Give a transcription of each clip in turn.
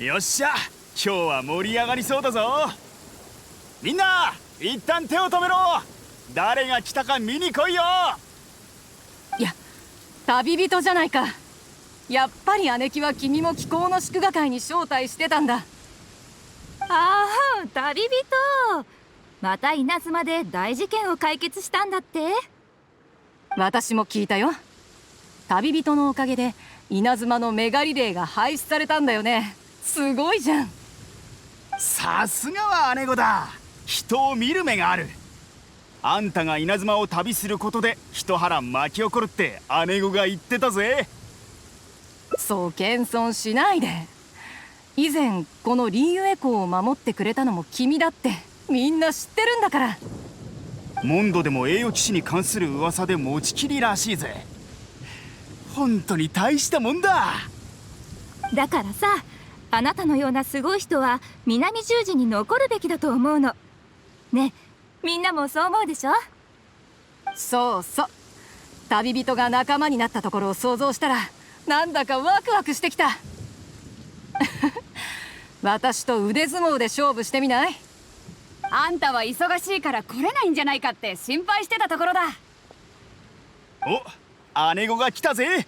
よっしゃ、今日は盛り上がりそうだぞ。みんな一旦手を止めろ。誰が来たか見に来いよ。いや、旅人じゃないか。やっぱり姉貴は君も気候の祝賀会に招待してたんだ。ああ、旅人。また稲妻で大事件を解決したんだって。私も聞いたよ。旅人のおかげで稲妻のメガリレーが廃止されたんだよね。すごいじゃん。さすがは姉子だ。人を見る目がある。あんたが稲妻を旅することで一波乱巻き起こるって姉子が言ってたぜ。そう謙遜しないで。以前このリーユエコーを守ってくれたのも君だってみんな知ってるんだから。モンドでも栄誉騎士に関する噂で持ちきりらしいぜ。本当に大したもんだ。だからさ、あなたのようなすごい人は南十字に残るべきだと思うの。ね、みんなもそう思うでしょ？そうそう。旅人が仲間になったところを想像したらなんだかワクワクしてきた。私と腕相撲で勝負してみない？あんたは忙しいから来れないんじゃないかって心配してたところだ。お、姉子が来たぜ。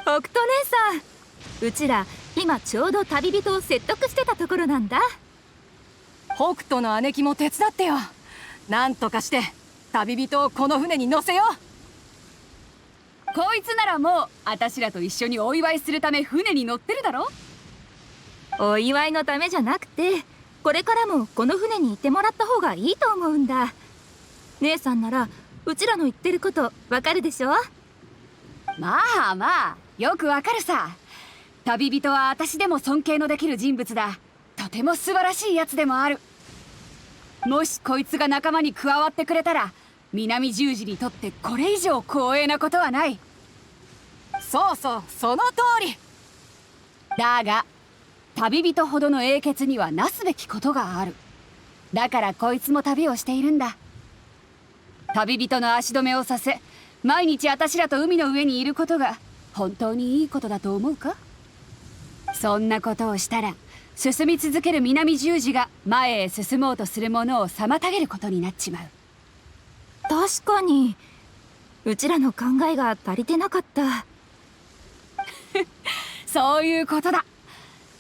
北斗姉さん、うちら今ちょうど旅人を説得してたところなんだ。北斗の姉貴も手伝ってよ。なんとかして旅人をこの船に乗せよう。こいつならもうあたしらと一緒にお祝いするため船に乗ってるだろ。お祝いのためじゃなくて、これからもこの船にいてもらった方がいいと思うんだ。姉さんならうちらの言ってることわかるでしょ？まあまあ、よくわかるさ。旅人は私でも尊敬のできる人物だ。とても素晴らしいやつでもある。もしこいつが仲間に加わってくれたら南十字にとってこれ以上光栄なことはない。そうそう、その通り。だが旅人ほどの英傑にはなすべきことがある。だからこいつも旅をしているんだ。旅人の足止めをさせ、毎日あたしらと海の上にいることが本当にいいことだと思うか？そんなことをしたら進み続ける南十字が前へ進もうとするものを妨げることになっちまう。確かにうちらの考えが足りてなかった。そういうことだ。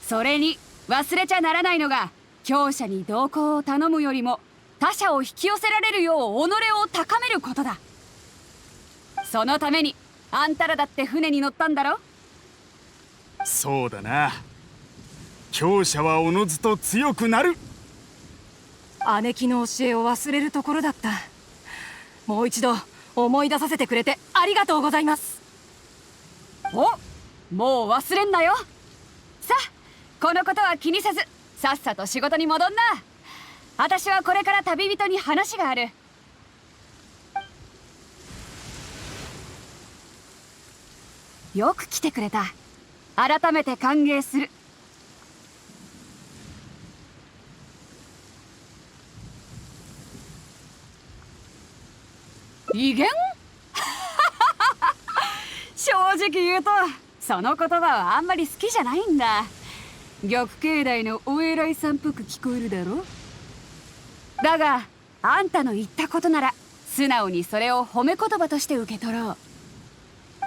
それに忘れちゃならないのが、強者に同行を頼むよりも他者を引き寄せられるよう己を高めることだ。そのためにあんたらだって船に乗ったんだろ。そうだな。強者はおのずと強くなる。姉貴の教えを忘れるところだった。もう一度思い出させてくれてありがとうございます。もう忘れんなよ。さあ、このことは気にせずさっさと仕事に戻んな。私はこれから旅人に話がある。よく来てくれた。改めて歓迎する。威厳？正直言うとその言葉はあんまり好きじゃないんだ。玉境内のお偉いさんっぽく聞こえるだろ。だがあんたの言ったことなら素直にそれを褒め言葉として受け取ろ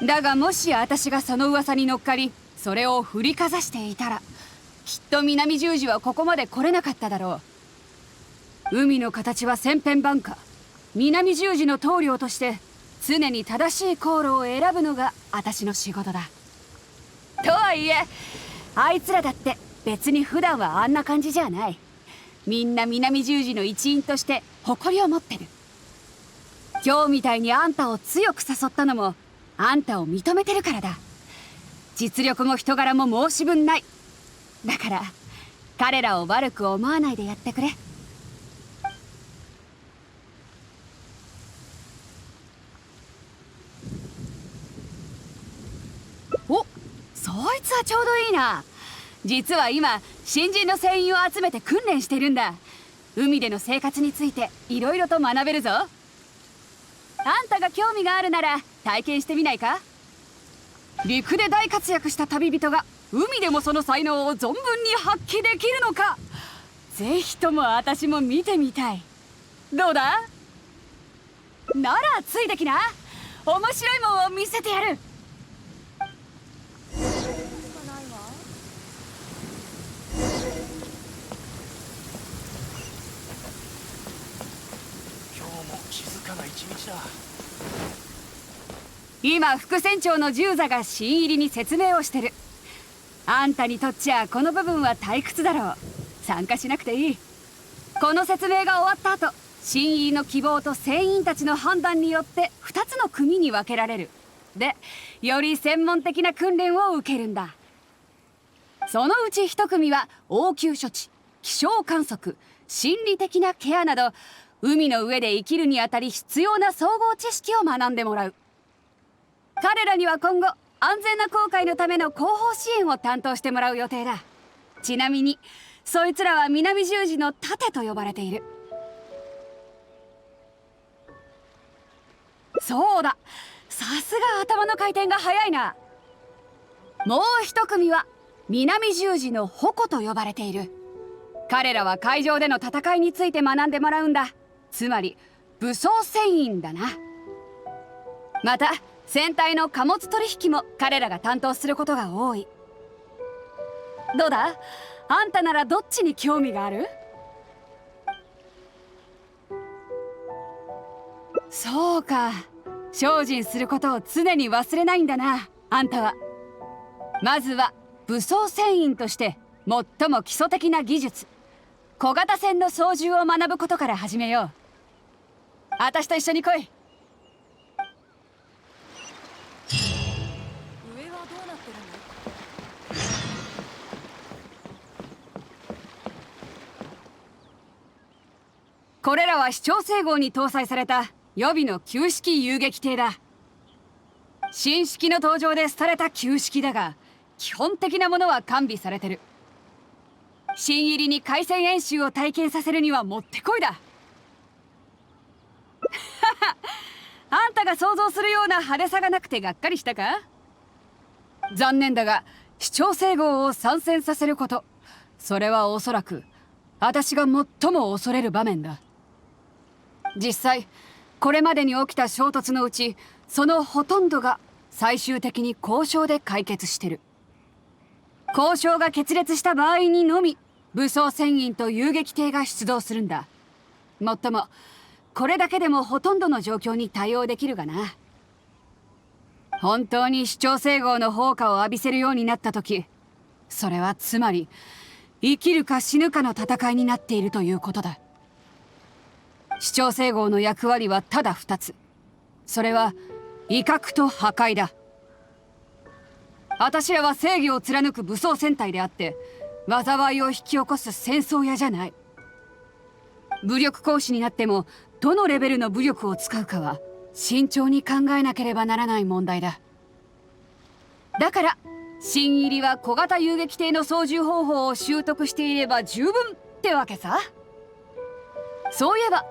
う。だがもし私がその噂に乗っかりそれを振りかざしていたら、きっと南十字はここまで来れなかっただろう。海の形は千変万化。南十字の棟梁として常に正しい航路を選ぶのが私の仕事だ。とはいえあいつらだって別に普段はあんな感じじゃない。みんな南十字の一員として誇りを持ってる。今日みたいにあんたを強く誘ったのもあんたを認めてるからだ。実力も人柄も申し分ない。だから彼らを悪く思わないでやってくれ。そいつはちょうどいいな。実は今新人の船員を集めて訓練してるんだ。海での生活についていろいろと学べるぞ。あんたが興味があるなら体験してみないか？陸で大活躍した旅人が海でもその才能を存分に発揮できるのか、ぜひとも私も見てみたい。どうだ？ならついてきな。面白いもんを見せてやる。今日も静かな一日だ。今副船長の十座が新入りに説明をしてる。あんたにとっちゃこの部分は退屈だろう。参加しなくていい。この説明が終わった後、新入りの希望と船員たちの判断によって2つの組に分けられる。で、より専門的な訓練を受けるんだ。そのうち1組は応急処置、気象観測、心理的なケアなど、海の上で生きるにあたり必要な総合知識を学んでもらう。彼らには今後安全な航海のための後方支援を担当してもらう予定だ。ちなみにそいつらは南十字の盾と呼ばれている。そうだ、さすが頭の回転が速いな。もう一組は南十字の矛と呼ばれている。彼らは海上での戦いについて学んでもらうんだ。つまり武装船員だな。また船体の貨物取引も彼らが担当することが多い。どうだ、あんたならどっちに興味がある？そうか、精進することを常に忘れないんだな、あんたは。まずは武装船員として最も基礎的な技術、小型船の操縦を学ぶことから始めよう。私と一緒に来い。上はどうなってるの？これらは視聴整合に搭載された予備の旧式遊撃艇だ。新式の登場で廃れた旧式だが、基本的なものは完備されてる。新入りに海戦演習を体験させるにはもってこいだ。あんたが想像するような派手さがなくてがっかりしたか？残念だが視聴整合を参戦させること、それはおそらく私が最も恐れる場面だ。実際これまでに起きた衝突のうち、そのほとんどが最終的に交渉で解決してる。交渉が決裂した場合にのみ武装船員と遊撃艇が出動するんだ。もっともこれだけでもほとんどの状況に対応できるがな。本当に視聴整合の砲火を浴びせるようになった時、それはつまり生きるか死ぬかの戦いになっているということだ。視聴整合の役割はただ2つ。それは威嚇と破壊だ。私らは正義を貫く武装戦隊であって、災いを引き起こす戦争屋じゃない。武力行使になってもどのレベルの武力を使うかは慎重に考えなければならない問題だ。だから新入りは小型遊撃艇の操縦方法を習得していれば十分ってわけさ。そういえば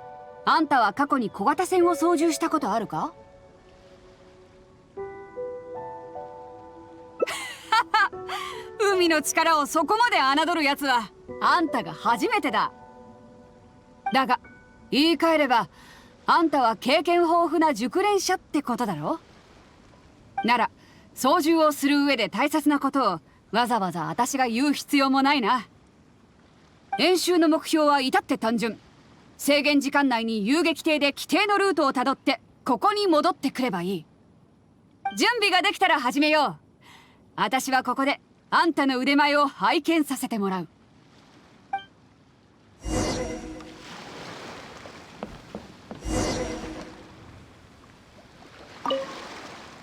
あんたは過去に小型船を操縦したことあるか？海の力をそこまで侮るやつはあんたが初めてだ。だが言い換えればあんたは経験豊富な熟練者ってことだろ。なら操縦をする上で大切なことをわざわざ私が言う必要もないな。演習の目標は至って単純。制限時間内に遊撃艇で規定のルートをたどってここに戻ってくればいい。準備ができたら始めよう。私はここであんたの腕前を拝見させてもらう。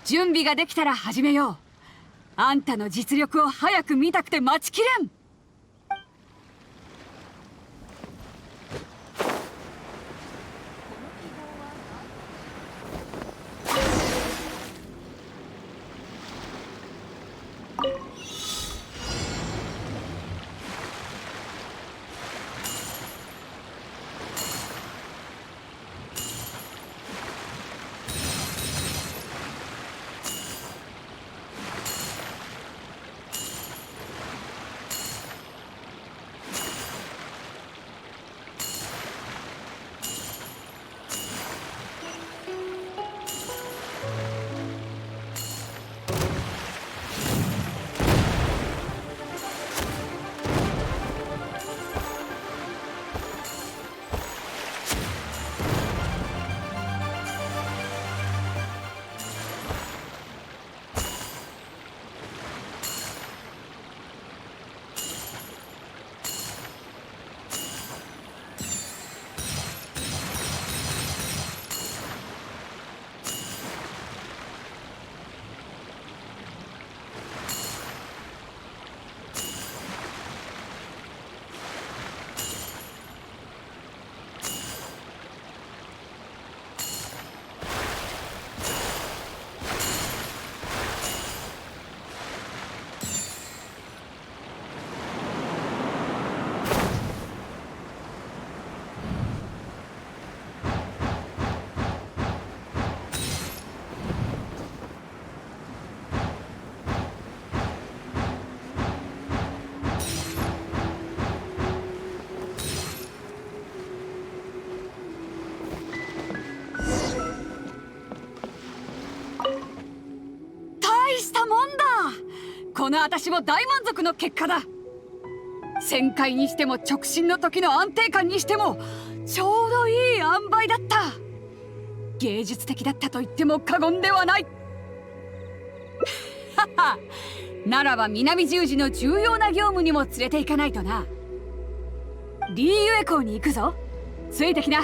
準備ができたら始めよう。あんたの実力を早く見たくて待ちきれん。この私も大満足の結果だ。旋回にしても直進の時の安定感にしてもちょうどいい塩梅だった。芸術的だったと言っても過言ではない。はは、ならば南十字の重要な業務にも連れて行かないとな。リーユエ港に行くぞ。ついてきな。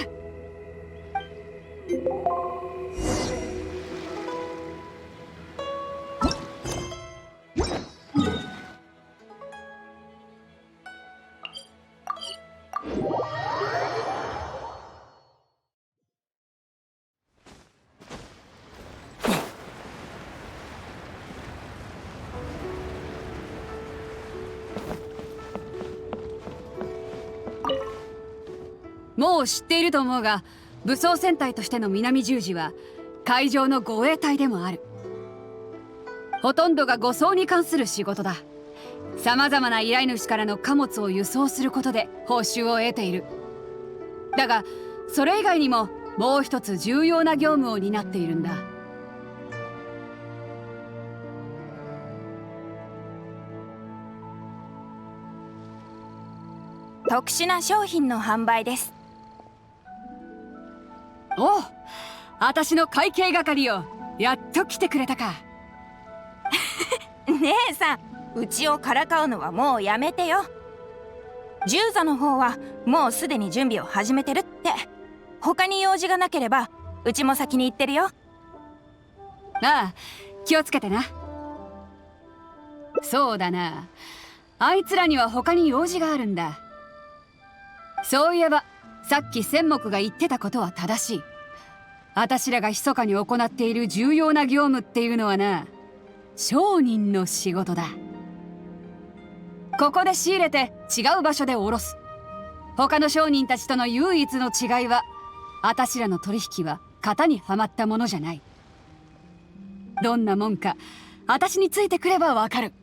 もう知っていると思うが、武装戦隊としての南十字は海上の護衛隊でもある。ほとんどが護送に関する仕事だ。さまざまな依頼主からの貨物を輸送することで報酬を得ている。だがそれ以外にももう一つ重要な業務を担っているんだ。特殊な商品の販売です。おう、私の会計係よ、やっと来てくれたか。姉さん、うちをからかうのはもうやめてよ。従座の方はもうすでに準備を始めてるって。他に用事がなければうちも先に行ってるよ。ああ、気をつけてな。そうだな、あいつらには他に用事があるんだ。そういえばさっき千目が言ってたことは正しい。私らが密かに行っている重要な業務っていうのはな、商人の仕事だ。ここで仕入れて違う場所で卸す。他の商人たちとの唯一の違いは、私らの取引は型にはまったものじゃない。どんなもんか私についてくればわかる。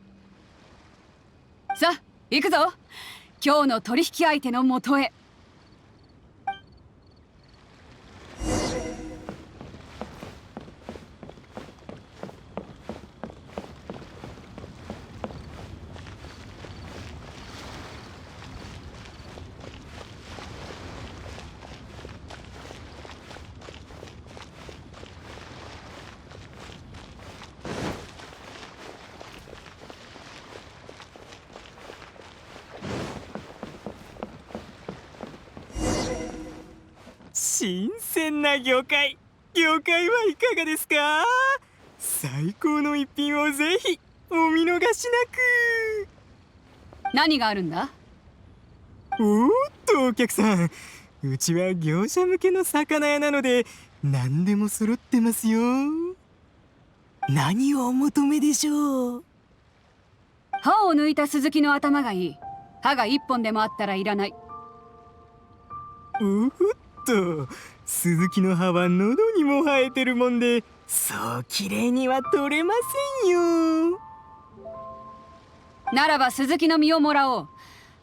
さあ行くぞ、今日の取引相手のもとへ。新鮮な魚介はいかがですか？最高の一品をぜひお見逃しなく。何があるんだ？おーっとお客さん、うちは業者向けの魚屋なので何でも揃ってますよ。何をお求めでしょう？歯を抜いたスズキの頭がいい。歯が一本でもあったらいらない。おっと、スズキの葉は喉にも生えてるもんで、そうきれいには取れませんよ。ならばスズキの実をもらおう。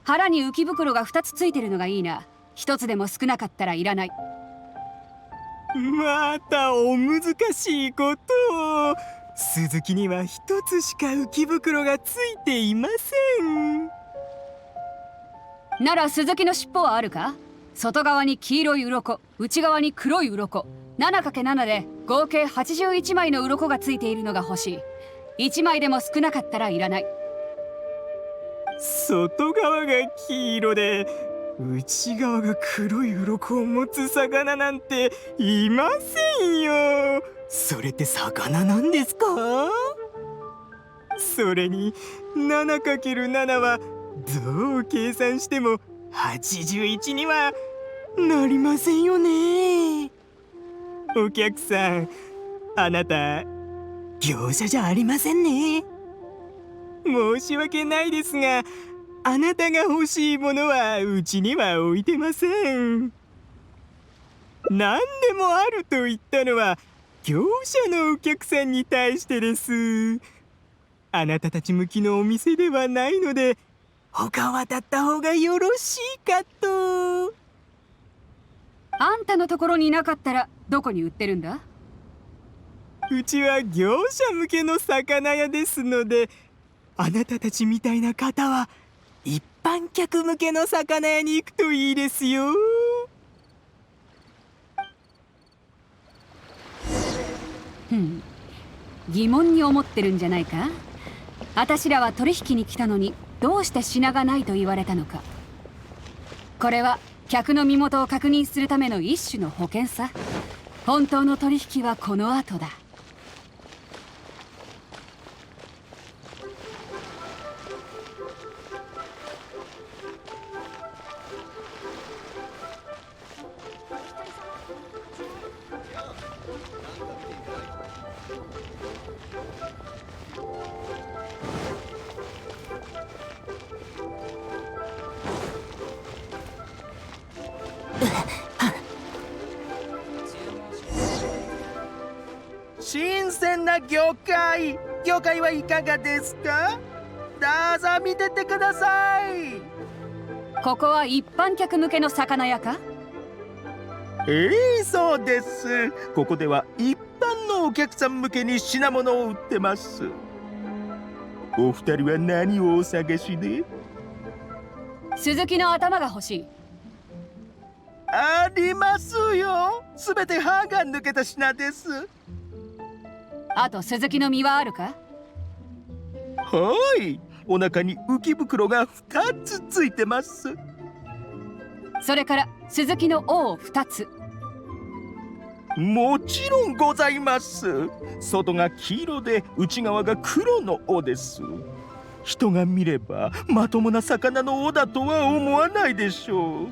腹に浮き袋が2つついてるのがいいな。1つでも少なかったらいらない。またお難しいことを。スズキには1つしか浮き袋がついていません。ならスズキの尻尾はあるか？外側に黄色い鱗、内側に黒い鱗、7×7 で合計81枚の鱗がついているのが欲しい。1枚でも少なかったらいらない。外側が黄色で内側が黒い鱗を持つ魚なんていませんよ。それって魚なんですか？それに 7×7 はどう計算しても81にはなりませんよね。お客さん、あなた業者じゃありませんね。申し訳ないですが、あなたが欲しいものはうちには置いてません。何でもあると言ったのは業者のお客さんに対してです。あなたたち向きのお店ではないので、他を渡った方がよろしいかと。あんたのところになかったらどこに売ってるんだ？うちは業者向けの魚屋ですので、あなたたちみたいな方は一般客向けの魚屋に行くといいですよ。疑問に思ってるんじゃないか。私らは取引に来たのにどうして品がないと言われたのか。これは客の身元を確認するための一種の保険さ。本当の取引はこの後だ。新鮮な魚介はいかがですか？どうぞ見ててください。ここは一般客向けの魚屋か？そうです。ここでは一般のお客さん向けに品物を売ってます。お二人は何をお探しで？鈴木の頭が欲しい。ありますよ。すべて歯が抜けた品です。あと鈴木の実はあるか？はい、お腹に浮き袋が2つついてます。それから鈴木の尾を2つ。もちろんございます。外が黄色で内側が黒の尾です。人が見ればまともな魚の尾だとは思わないでしょう。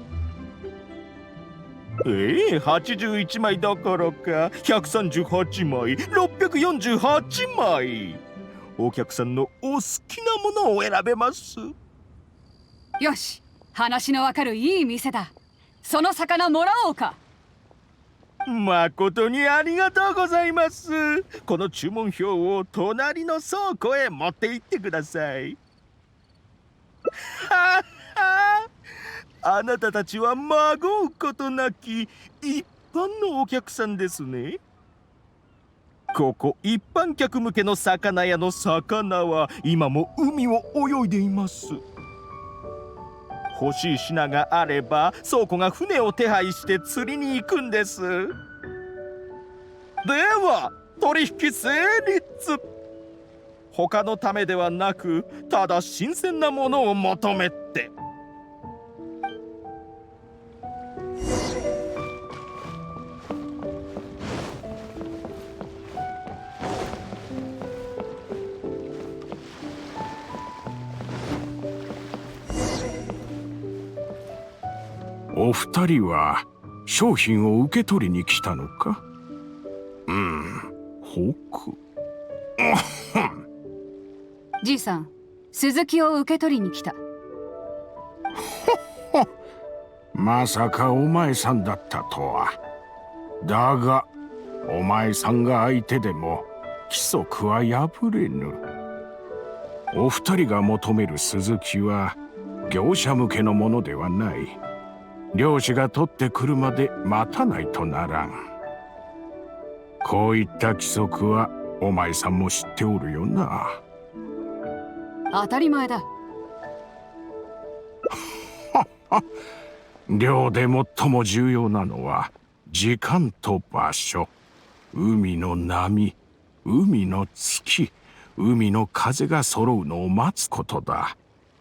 81枚どころか138枚、648枚。お客さんのお好きなものを選べます。よし、話のわかるいい店だ。その魚もらおうか。誠にありがとうございます。この注文表を隣の倉庫へ持って行ってください。はっはあなたたちはまごうことなき一般のお客さんですね。ここ一般客向けの魚屋の魚は今も海を泳いでいます。欲しい品があれば倉庫が船を手配して釣りに行くんです。では取引成立。他のためではなくただ新鮮なものを求めて。お二人は商品を受け取りに来たのか？ほく。じいさん、鈴木を受け取りに来た。まさかお前さんだったとは。だがお前さんが相手でも規則は破れぬ。お二人が求める鈴木は業者向けのものではない。漁師が取ってくるまで待たないとならん。こういった規則はお前さんも知っておるよな。当たり前だ。漁で最も重要なのは時間と場所。海の波、海の月、海の風が揃うのを待つことだ。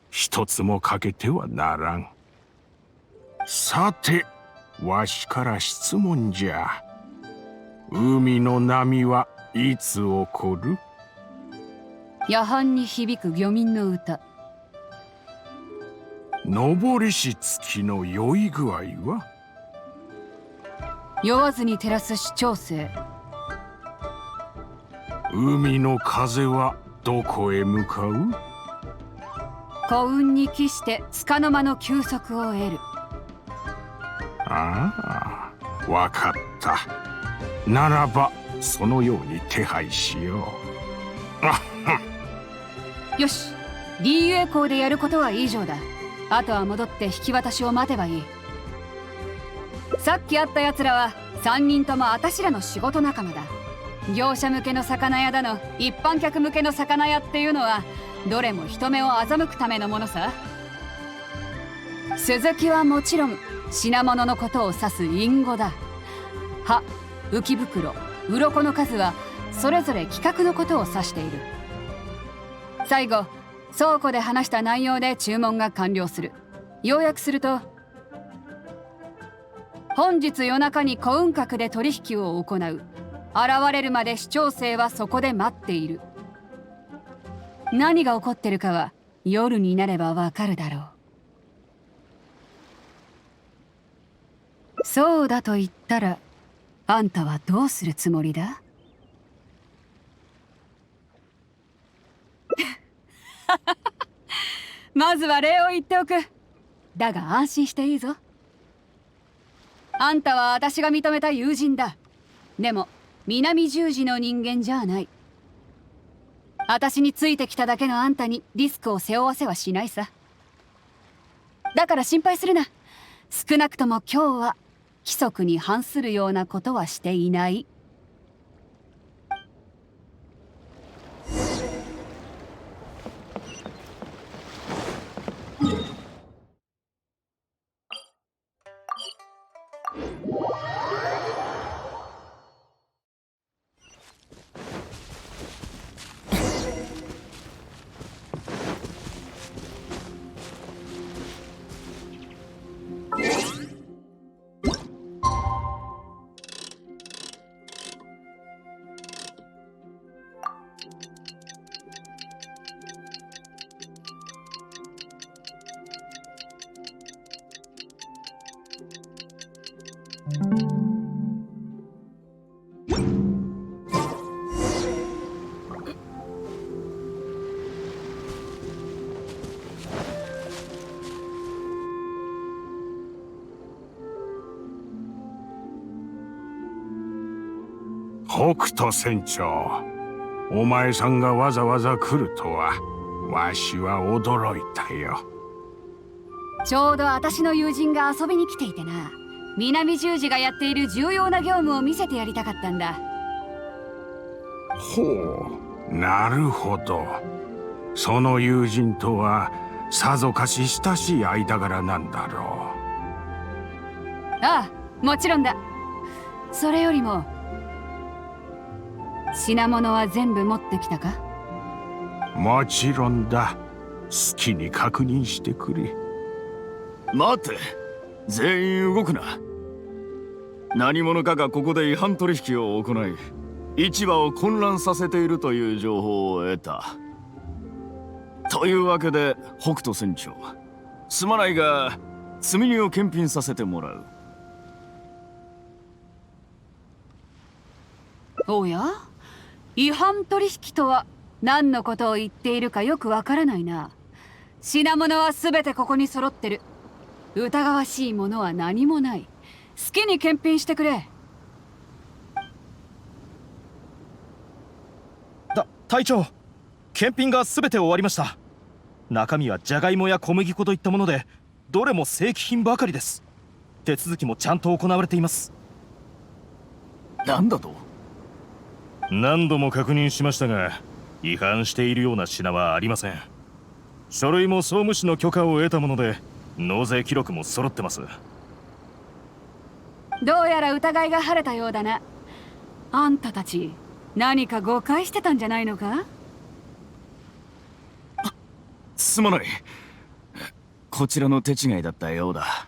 一つも欠けてはならん。さて、わしから質問じゃ。海の波はいつ起こる？夜半に響く漁民の歌。昇りし月の酔い具合は？酔わずに照らす市長星。海の風はどこへ向かう？幸運に帰して束の間の休息を得る。ああ、わかった。ならばそのように手配しよう。よし、リーユエ港でやることは以上だ。あとは戻って引き渡しを待てばいい。さっき会ったやつらは3人ともあたしらの仕事仲間だ。業者向けの魚屋だの一般客向けの魚屋っていうのはどれも人目を欺くためのものさ。鈴木はもちろん品物のことを指す隠語だ。歯、浮袋、鱗の数はそれぞれ規格のことを指している。最後、倉庫で話した内容で注文が完了する。要約すると、本日夜中に古雲閣で取引を行う。現れるまで市長生はそこで待っている。何が起こってるかは夜になればわかるだろう。そうだと言ったら、あんたはどうするつもりだ？まずは礼を言っておく。だが安心していいぞ。あんたは私が認めた友人だ。でも南十字の人間じゃない。私についてきただけのあんたにリスクを背負わせはしないさ。だから心配するな。少なくとも今日は規則に反するようなことはしていない。北斗船長、お前さんがわざわざ来るとはわしは驚いたよ。ちょうど私の友人が遊びに来ていてな、南十字がやっている重要な業務を見せてやりたかったんだ。ほう、なるほど。その友人とはさぞかし親しい間柄なんだろう。ああ、もちろんだ。それよりも品物は全部持ってきたか？もちろんだ。好きに確認してくれ。待て、全員動くな。何者かがここで違反取引を行い、市場を混乱させているという情報を得た。というわけで北斗船長、すまないが積み荷を検品させてもらう。おや、違反取引とは何のことを言っているかよくわからないな。品物は全てここに揃ってる。疑わしいものは何もない。好きに検品してくれ。隊長、検品が全て終わりました。中身はジャガイモや小麦粉といったもので、どれも正規品ばかりです。手続きもちゃんと行われています。なんだと？何度も確認しましたが、違反しているような品はありません。書類も総務士の許可を得たもので、納税記録も揃ってます。どうやら疑いが晴れたようだな。あんたたち何か誤解してたんじゃないのか？すまない。こちらの手違いだったようだ。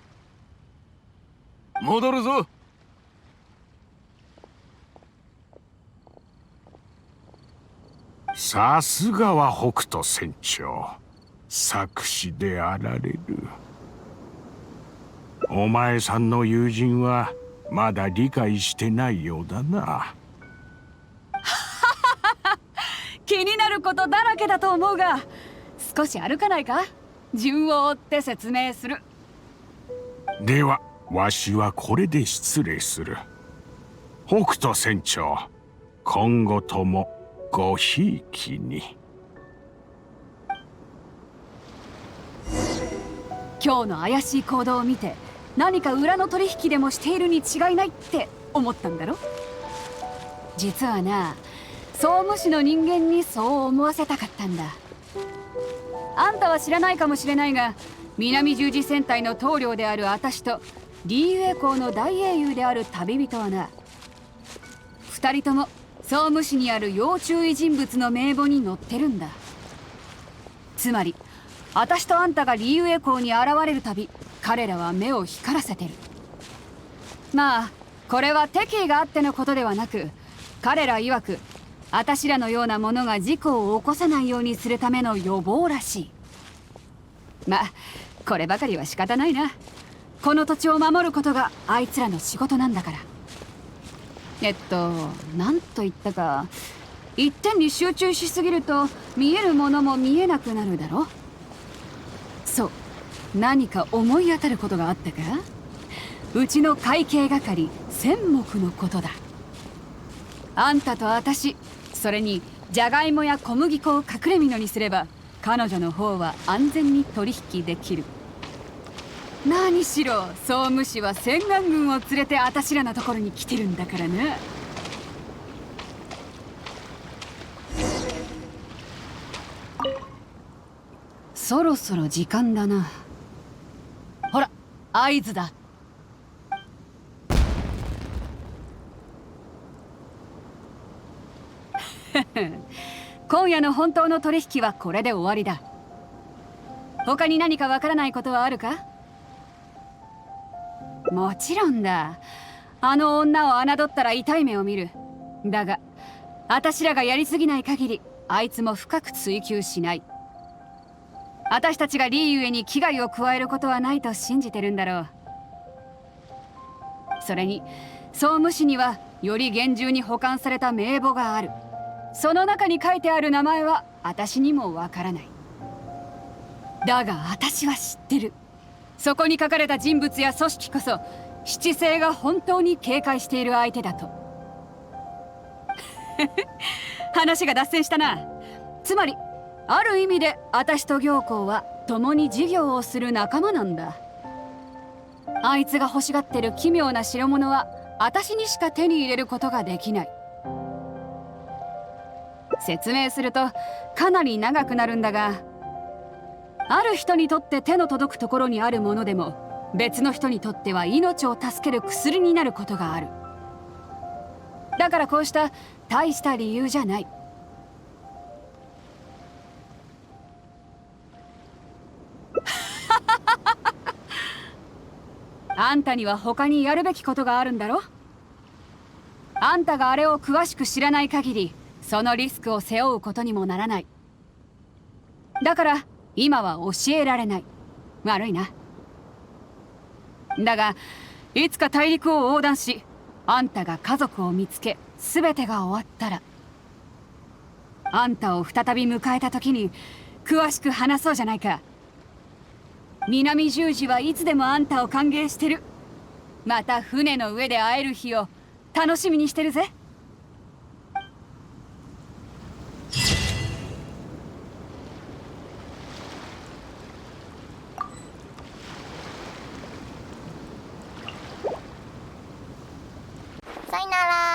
戻るぞ。さすがは北斗船長、策士であられる。お前さんの友人はまだ理解してないようだな。気になることだらけだと思うが、少し歩かないか？順を追って説明する。ではわしはこれで失礼する。北斗船長、今後ともごひいきに。今日の怪しい行動を見て、何か裏の取引でもしているに違いないって思ったんだろ？実はな、総務士の人間にそう思わせたかったんだ。あんたは知らないかもしれないが、南十字戦隊の棟梁である私とリーユエ公の大英雄である旅人はな、二人とも総務市にある要注意人物の名簿に載ってるんだ。つまり私とあんたがリーユエ公に現れるたび、彼らは目を光らせてる。まあこれは敵意があってのことではなく、彼ら曰く私らのようなものが事故を起こさないようにするための予防らしい。まあこればかりは仕方ないな。この土地を守ることがあいつらの仕事なんだから。なんと言ったか、一点に集中しすぎると見えるものも見えなくなるだろ。そう、何か思い当たることがあったか？うちの会計係千目のことだ。あんたと私、それにジャガイモや小麦粉を隠れ蓑にすれば、彼女の方は安全に取引できる。何しろ総務士は千眼軍を連れて私らのところに来てるんだからな。そろそろ時間だな。ほら、合図だ。今夜の本当の取引はこれで終わりだ。他に何かわからないことはあるか？もちろんだ。あの女を侮ったら痛い目を見る。だが私らがやりすぎない限り、あいつも深く追求しない。私たちがリーユエに危害を加えることはないと信じてるんだろう。それに総務士にはより厳重に保管された名簿がある。その中に書いてある名前は私にもわからない。だが私は知ってる。そこに書かれた人物や組織こそ七星が本当に警戒している相手だと。話が脱線したな。つまりある意味で私と行幸は共に事業をする仲間なんだ。あいつが欲しがってる奇妙な代物は私にしか手に入れることができない。説明するとかなり長くなるんだが、ある人にとって手の届くところにあるものでも、別の人にとっては命を助ける薬になることがある。だからこうした大した理由じゃない。あんたには他にやるべきことがあるんだろ。あんたがあれを詳しく知らない限り、そのリスクを背負うことにもならない。だから今は教えられない。悪いな。だがいつか大陸を横断し、あんたが家族を見つけ、全てが終わったら、あんたを再び迎えた時に詳しく話そうじゃないか。南十字はいつでもあんたを歓迎してる。また船の上で会える日を楽しみにしてるぜ。さよなら。